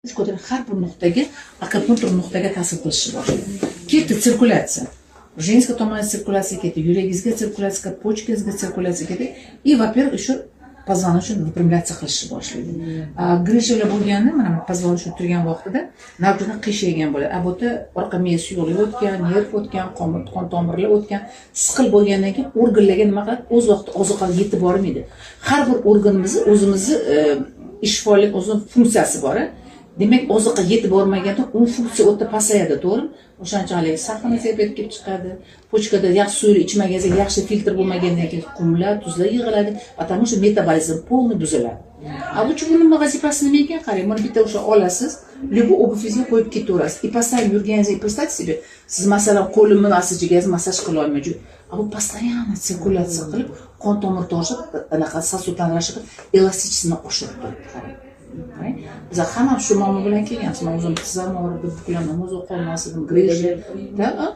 Har bir nuqtaga, akupunktur nuqtaga ta'sir qilishi boshlaydi. Ketdi sirkulyatsiya. Женская tomonga sirkulyatsiya ketdi, yuragingizga sirkulyatsiya, почкangizga sirkulyatsiya ketdi. И, во-первых, еще позвоночник выпрямляться qilishni boshlaydi. Grishalar bo'lganda, mana позвоночник turgan vaqtida navjida qiyshaygan bo'ladi. Bu yerda orqa miya suyuqligi o'tgan, nerv o'tgan, qon tomirlar o'tgan, siqil bo'lgandan keyin organlarga nima qiladi? O'z vaqtida ozuqa yetib bormaydi. Har bir organimizni o'zimizni ish faoliyat o'zining funksiyasi bor. Demak, ozuqa yetib bormaganda u funksiya o'ta pasayadi, to'g'rimi? O'shanchalik sahna sepib kelib chiqadi. Pochkada yaxshi suvni ichmagansiz, yaxshi filtr bo'lmagandan keyin qumlar, tuzlar yig'iladi, потому что metabolizm полный buziladi. Bu chuvunning vazifasi nima ekan? Qarang, buni bitta o'sha olasiz, любой obuvingizga qo'yib ketaverasiz. И постоянно yurganingizni представьте себе, siz masalan qo'limni masajiga massaj qila olmaysiz. Bu постоянно sirkulyatsiya qilib, qon tomir toshib, anaqa sosudlanishni, elastichisini oshirib turadi. Biz hamma shu muammo bilan kelganmiz. Men o'zim qizlarim og'rib, buklarim o'zi qolmas edim, grejda.